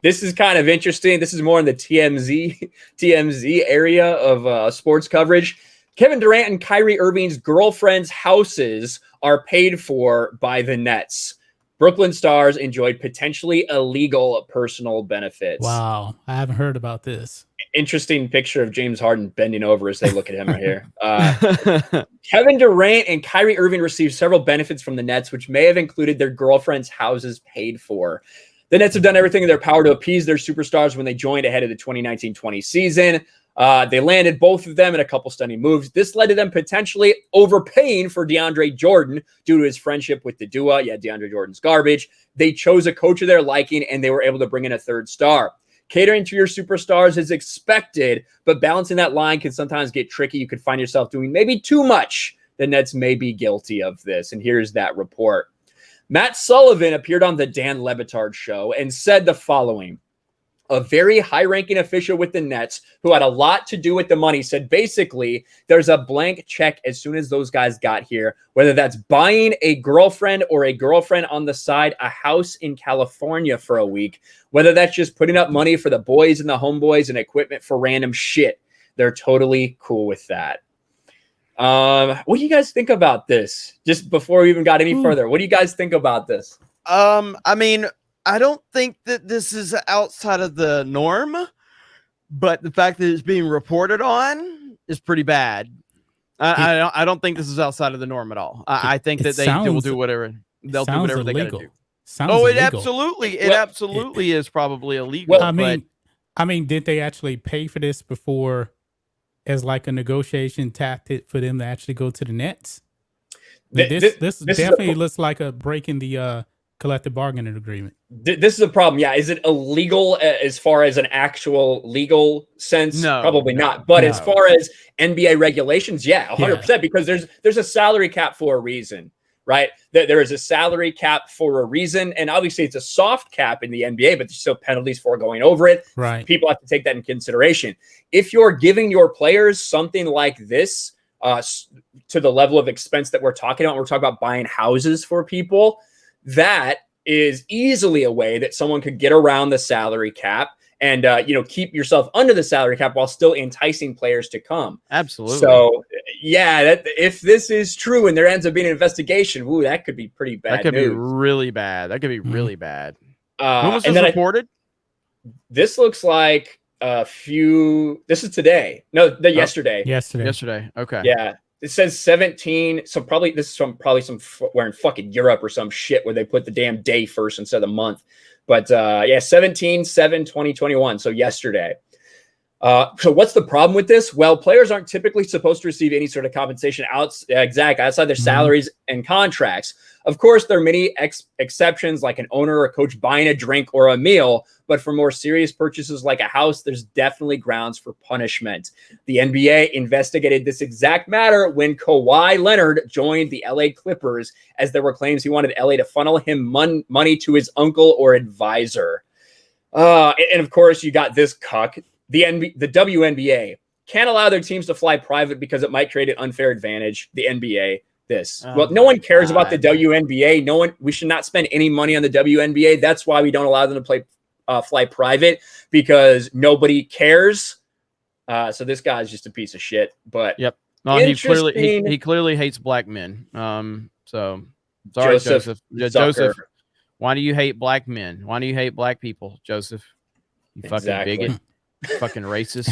This is kind of interesting. This is more in the TMZ area of sports coverage. Kevin Durant and Kyrie Irving's girlfriends' houses are paid for by the Nets. Brooklyn stars enjoyed potentially illegal personal benefits. Wow, I haven't heard about this. Interesting picture of James Harden bending over as they look at him right here. Kevin Durant and Kyrie Irving received several benefits from the Nets, which may have included their girlfriends' houses paid for. The Nets have done everything in their power to appease their superstars when they joined ahead of the 2019-20 season. They landed both of them in a couple stunning moves. This led to them potentially overpaying for DeAndre Jordan due to his friendship with the duo. Yeah, DeAndre Jordan's garbage. They chose a coach of their liking, and they were able to bring in a third star. Catering to your superstars is expected, but balancing that line can sometimes get tricky. You could find yourself doing maybe too much. The Nets may be guilty of this, and here's that report. Matt Sullivan appeared on the Dan Le Batard show and said the following. A very high-ranking official with the Nets who had a lot to do with the money said basically there's a blank check as soon as those guys got here, whether that's buying a girlfriend or a girlfriend on the side, a house in California for a week, whether that's just putting up money for the boys and the homeboys and equipment for random shit. They're totally cool with that. What do you guys think about this? Just before we even got any further, what do you guys think about this? I mean, I don't think that this is outside of the norm, but the fact that it's being reported on is pretty bad. I don't think this is outside of the norm at all. I think that they will do whatever they'll do whatever they got to do. It absolutely is probably illegal. Well, I mean, did they actually pay for this before as like a negotiation tactic for them to actually go to the Nets? This definitely looks like a break in the collective bargaining agreement. This is a problem. Yeah. Is it illegal as far as an actual legal sense? No, probably not. But as far as NBA regulations, 100%, because there's a salary cap for a reason, right? There is a salary cap for a reason. And obviously it's a soft cap in the NBA, but there's still penalties for going over it. Right. People have to take that in consideration. If you're giving your players something like this, to the level of expense that we're talking about, we're talking about buying houses for people, that is easily a way that someone could get around the salary cap and keep yourself under the salary cap while still enticing players to come. Absolutely. So if this is true and there ends up being an investigation, that could be pretty bad. That could news. be really bad. That could be really bad. When was this reported? This looks like this is today. No, yesterday. Yesterday. Okay. Yeah. It says 17. So this is from somewhere in fucking Europe or some shit where they put the damn day first instead of the month. But 17/7/2021. So yesterday. So what's the problem with this? Well, players aren't typically supposed to receive any sort of compensation outside their salaries and contracts. Of course, there are many exceptions, like an owner or a coach buying a drink or a meal. But for more serious purchases like a house, there's definitely grounds for punishment. The NBA investigated this exact matter when Kawhi Leonard joined the LA Clippers, as there were claims he wanted LA to funnel him money to his uncle or advisor. And of course, you got this cuck. The WNBA can't allow their teams to fly private because it might create an unfair advantage. The NBA. No one cares about the WNBA. We should not spend any money on the WNBA. That's why we don't allow them to fly private, because nobody cares. So this guy's just a piece of shit. But yep, no, he clearly hates black men. So sorry, Joseph. Joseph, why do you hate black men? Why do you hate black people, Joseph? You fucking bigot, fucking racist.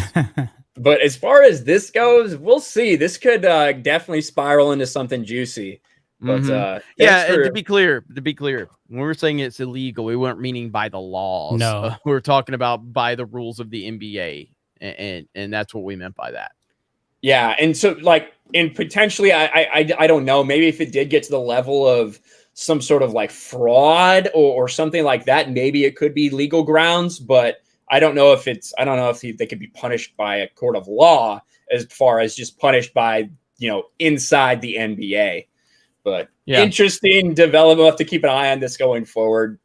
But as far as this goes, we'll see. This could definitely spiral into something juicy. But to be clear, when we're saying it's illegal, we weren't meaning by the laws. No, we're talking about by the rules of the NBA, and that's what we meant by that. Yeah, and so and potentially, I don't know. Maybe if it did get to the level of some sort of like fraud or something like that, maybe it could be legal grounds, but I don't know if they could be punished by a court of law as far as just punished by, inside the NBA. But interesting development. We'll have to keep an eye on this going forward.